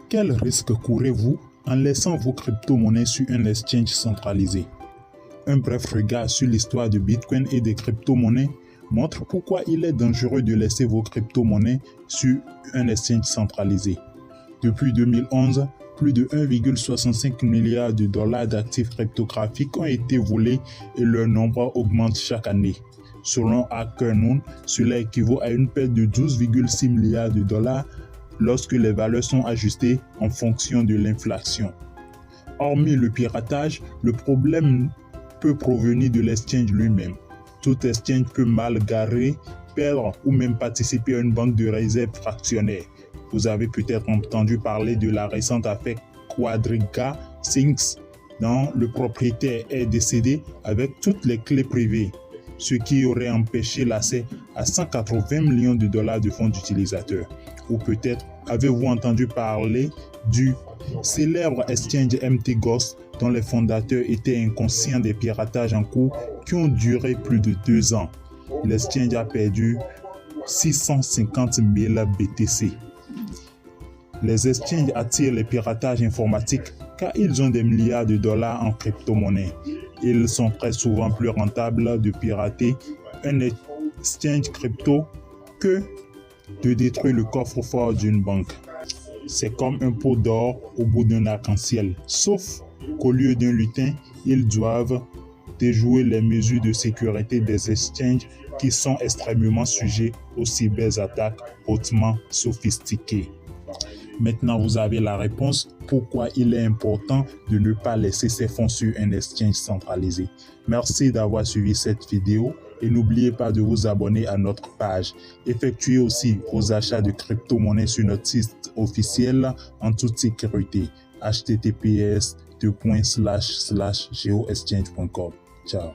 Quel risque courez-vous en laissant vos crypto-monnaies sur un exchange centralisé? Un bref regard sur l'histoire de Bitcoin et des crypto-monnaies montre pourquoi il est dangereux de laisser vos crypto-monnaies sur un exchange centralisé. Depuis 2011, plus de 1,65 milliard de dollars d'actifs cryptographiques ont été volés et leur nombre augmente chaque année. Selon HackerNoon, cela équivaut à une perte de 12,6 milliards de dollars lorsque les valeurs sont ajustées en fonction de l'inflation. Hormis le piratage, le problème peut provenir de l'exchange lui-même. Tout exchange peut mal garer, perdre ou même participer à une banque de réserve fractionnaire. Vous avez peut-être entendu parler de la récente affaire Quadriga Things, dont le propriétaire est décédé avec toutes les clés privées, ce qui aurait empêché l'accès à 180 millions de dollars de fonds d'utilisateurs. Ou peut-être avez-vous entendu parler du célèbre exchange Mt. Gox dont les fondateurs étaient inconscients des piratages en cours qui ont duré plus de 2 ans. L'exchange a perdu 650 000 BTC. Les exchanges attirent les piratages informatiques car ils ont des milliards de dollars en crypto-monnaies. Ils sont très souvent plus rentables de pirater un exchange crypto que de détruire le coffre-fort d'une banque. C'est comme un pot d'or au bout d'un arc-en-ciel, sauf qu'au lieu d'un lutin, ils doivent déjouer les mesures de sécurité des exchanges qui sont extrêmement sujets aux cyberattaques hautement sophistiquées. Maintenant, vous avez la réponse pourquoi il est important de ne pas laisser ses fonds sur un exchange centralisé. Merci d'avoir suivi cette vidéo et n'oubliez pas de vous abonner à notre page. Effectuez aussi vos achats de crypto-monnaies sur notre site officiel en toute sécurité. https://geoexchange.com. Ciao.